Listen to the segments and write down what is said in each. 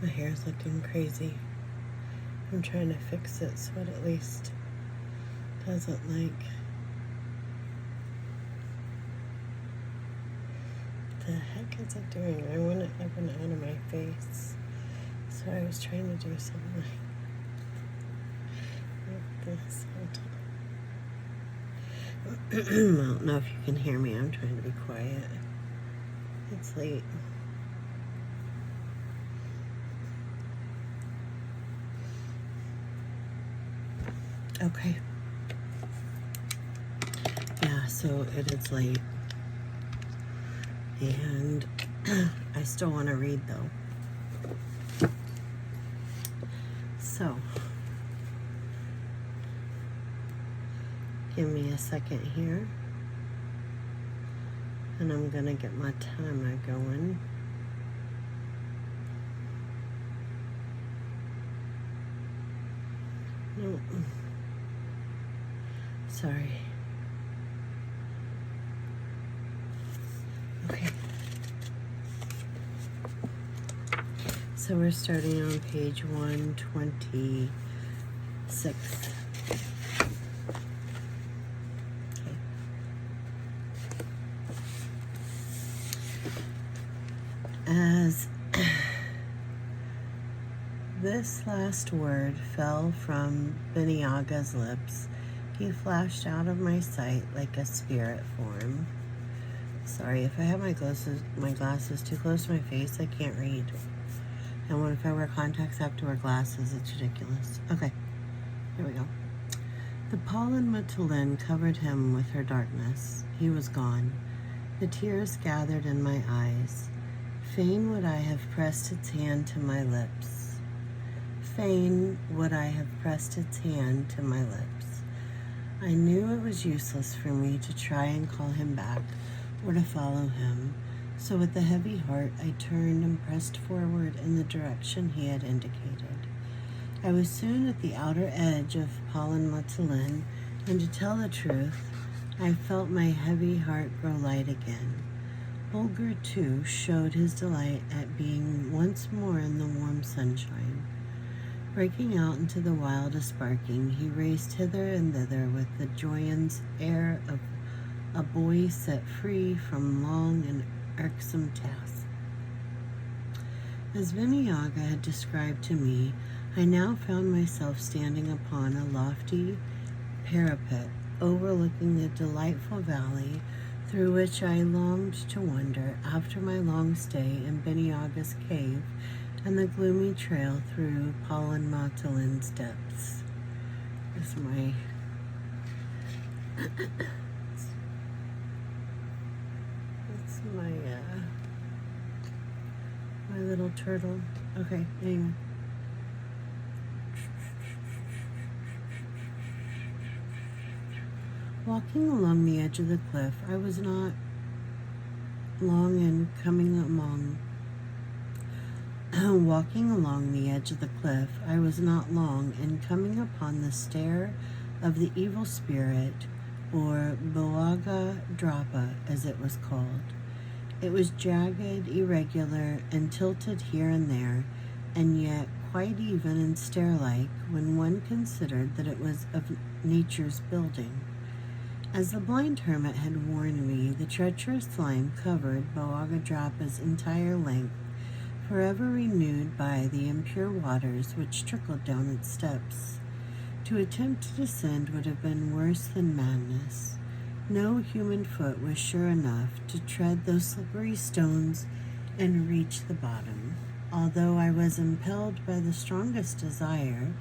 My hair's looking crazy. I'm trying to fix it so it at least doesn't like... What the heck is it doing? I want it up and out of my face. So I was trying to do something like this. I don't know if you can hear me. I'm trying to be quiet. It's late. Okay. Yeah, so it is late. And I still want to read though. So, give me a second here. And I'm gonna get my timer going. No. Sorry. Okay. So we're starting on page 126. Okay. As this last word fell from Beniaga's lips, he flashed out of my sight like a spirit form. Sorry, if I have my glasses too close to my face, I can't read. And what if I wear contacts, I have to wear glasses? It's ridiculous. Okay, here we go. The pollen Matulin covered him with her darkness. He was gone. The tears gathered in my eyes. Fain would I have pressed its hand to my lips. Fain would I have pressed its hand to my lips. I knew it was useless for me to try and call him back or to follow him, so with a heavy heart I turned and pressed forward in the direction he had indicated. I was soon at the outer edge of Pollen Matulin, and to tell the truth, I felt my heavy heart grow light again. Holger, too, showed his delight at being once more in the warm sunshine. Breaking out into the wildest barking, he raced hither and thither with the joyous air of a boy set free from long and irksome tasks. As Beniaga had described to me, I now found myself standing upon a lofty parapet overlooking the delightful valley through which I longed to wander after my long stay in Beniaga's cave and the gloomy trail through Pollen Matulin's depths. This is my my little turtle. Okay, anyway. Walking along the edge of the cliff, I was not long in coming among. Walking along the edge of the cliff, I was not long in coming upon the stair of the evil spirit, or Boaga Drapa, as it was called. It was jagged, irregular, and tilted here and there, and yet quite even and stair-like when one considered that it was of nature's building. As the blind hermit had warned me, the treacherous slime covered Boaga Drapa's entire length, forever renewed by the impure waters which trickled down its steps. To attempt to descend would have been worse than madness. No human foot was sure enough to tread those slippery stones and reach the bottom, although I was impelled by the strongest desire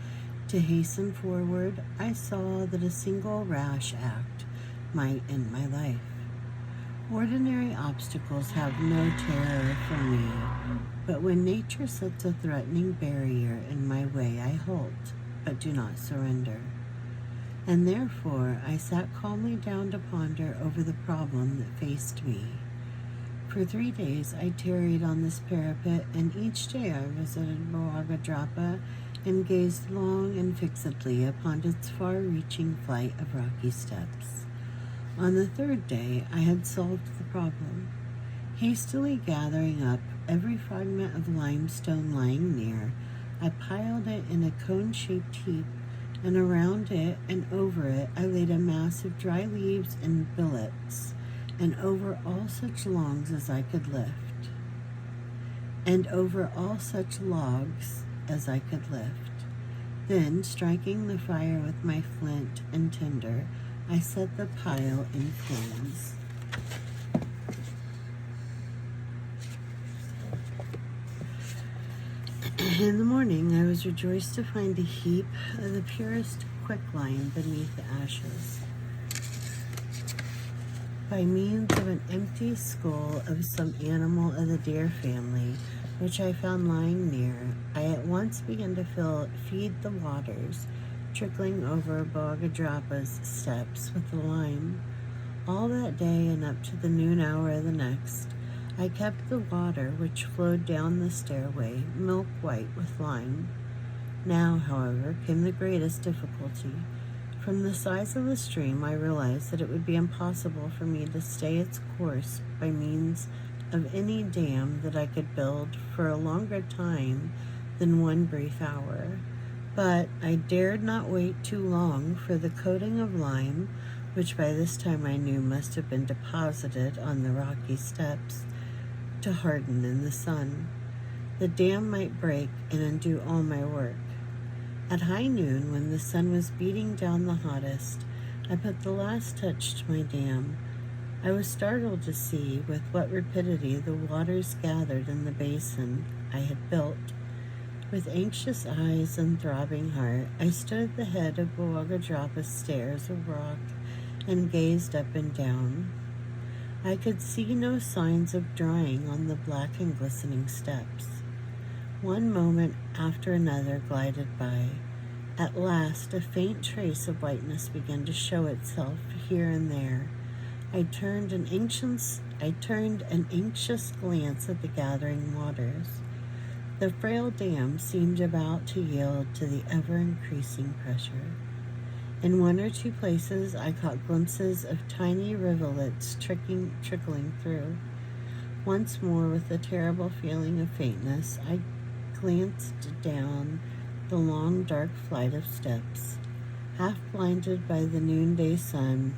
to hasten forward. I saw that a single rash act might end my life. Ordinary obstacles have no terror for me, but when nature sets a threatening barrier in my way, I halt, but do not surrender. And therefore I sat calmly down to ponder over the problem that faced me. For 3 days I tarried on this parapet, and each day I visited Boaga Drapa and gazed long and fixedly upon its far-reaching flight of rocky steps. On the 3rd day I had solved the problem. Hastily gathering up every fragment of limestone lying near, I piled it in a cone-shaped heap, and around it and over it I laid a mass of dry leaves and billets, and over all such logs as I could lift. Then, striking the fire with my flint and tinder, I set the pile in flames. In the morning, I was rejoiced to find a heap of the purest quicklime beneath the ashes. By means of an empty skull of some animal of the deer family, which I found lying near, I at once began to feed the waters, trickling over Boagadrapa's steps with the lime. All that day and up to the noon hour of the next, I kept the water which flowed down the stairway milk white with lime. Now, however, came the greatest difficulty. From the size of the stream, I realized that it would be impossible for me to stay its course by means of any dam that I could build for a longer time than one brief hour. But I dared not wait too long for the coating of lime, which by this time I knew must have been deposited on the rocky steps, to harden in the sun. The dam might break and undo all my work. At high noon, when the sun was beating down the hottest, I put the last touch to my dam. I was startled to see with what rapidity the waters gathered in the basin I had built. With anxious eyes and throbbing heart, I stood at the head of Boagadrapa's stairs of rock and gazed up and down. I could see no signs of drying on the black and glistening steps. One moment after another glided by. At last, a faint trace of whiteness began to show itself here and there. I turned an anxious glance at the gathering waters. The frail dam seemed about to yield to the ever-increasing pressure. In one or two places, I caught glimpses of tiny rivulets trickling through. Once more, with a terrible feeling of faintness, I glanced down the long, dark flight of steps. Half blinded by the noonday sun,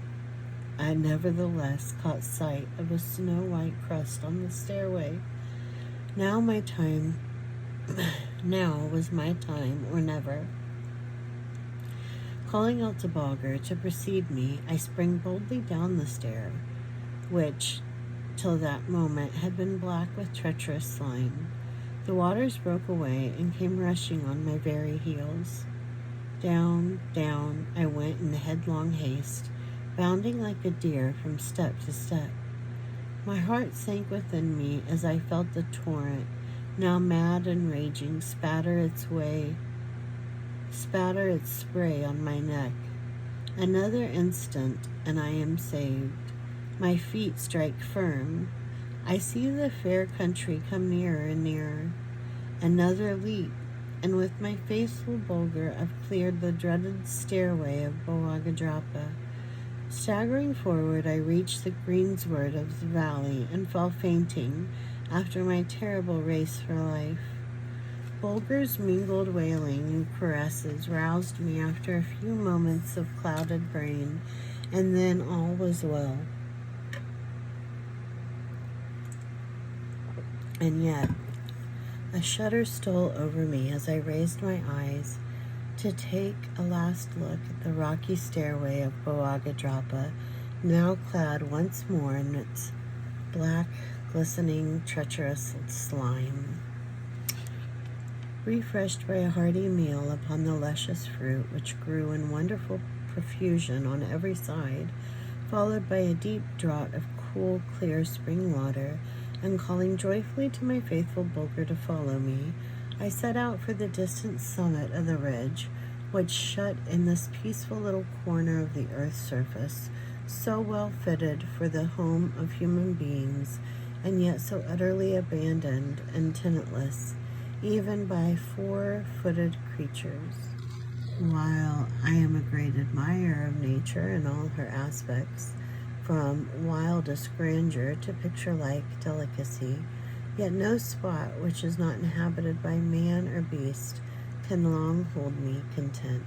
I nevertheless caught sight of a snow-white crust on the stairway. Now was my time or never. Calling out to Bulger to precede me, I sprang boldly down the stair, which, till that moment, had been black with treacherous slime. The waters broke away and came rushing on my very heels. Down, down, I went in headlong haste, bounding like a deer from step to step. My heart sank within me as I felt the torrent, now mad and raging, spatter its spray on my neck. Another instant, and I am saved. My feet strike firm. I see the fair country come nearer and nearer. Another leap, and with my faithful Bulger, I've cleared the dreaded stairway of Boagadrapa. Staggering forward, I reached the greensward of the valley and fell fainting after my terrible race for life. Bulger's mingled wailing and caresses roused me after a few moments of clouded brain, and then all was well. And yet, a shudder stole over me as I raised my eyes to take a last look at the rocky stairway of Boagadrapa, now clad once more in its black, glistening, treacherous slime. Refreshed by a hearty meal upon the luscious fruit which grew in wonderful profusion on every side, followed by a deep draught of cool, clear spring water, and calling joyfully to my faithful Bulger to follow me, I set out for the distant summit of the ridge, which shut in this peaceful little corner of the earth's surface, so well fitted for the home of human beings, and yet so utterly abandoned and tenantless, even by four-footed creatures. While I am a great admirer of nature in all her aspects, from wildest grandeur to picture-like delicacy, yet no spot which is not inhabited by man or beast can long hold me content.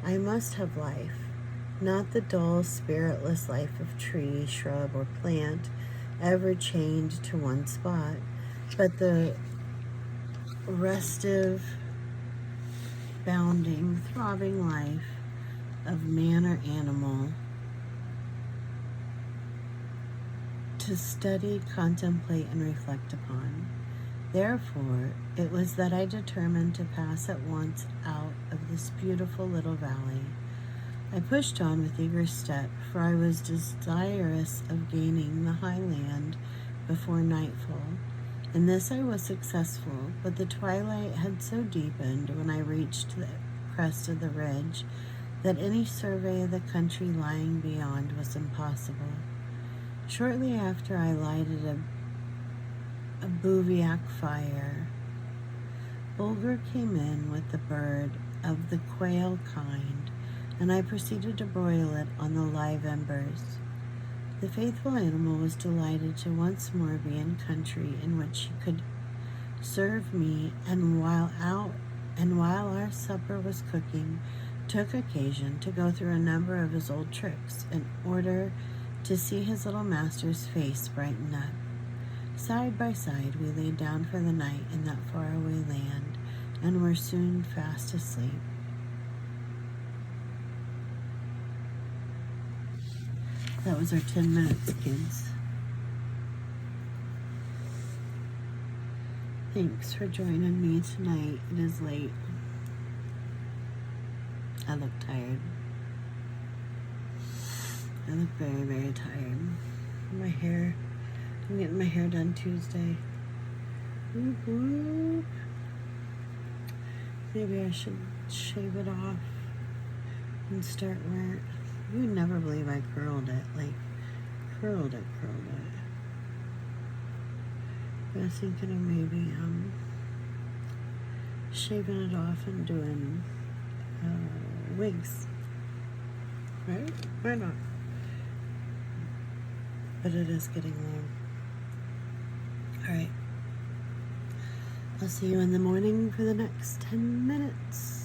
I must have life, not the dull, spiritless life of tree, shrub, or plant, ever chained to one spot, but the restive, bounding, throbbing life of man or animal, to study, contemplate, and reflect upon. Therefore, it was that I determined to pass at once out of this beautiful little valley. I pushed on with eager step, for I was desirous of gaining the high land before nightfall. In this I was successful, but the twilight had so deepened when I reached the crest of the ridge that any survey of the country lying beyond was impossible. Shortly after, I lighted a bivouac fire. Bulgur came in with the bird of the quail kind, and I proceeded to broil it on the live embers. The faithful animal was delighted to once more be in country in which he could serve me, and while our supper was cooking, took occasion to go through a number of his old tricks in order to see his little master's face brighten up. Side by side we lay down for the night in that faraway land, and were soon fast asleep. That was our 10 minutes, kids. Thanks for joining me tonight. It is late. I look tired. I look very, very tired. My hair, I'm getting my hair done Tuesday. Whoop. Maybe I should shave it off and start wearing it. You would never believe I curled it. Like, curled it. I was thinking of maybe shaving it off and doing wigs. Right? Why not? But it is getting long. Alright. I'll see you in the morning for the next 10 minutes.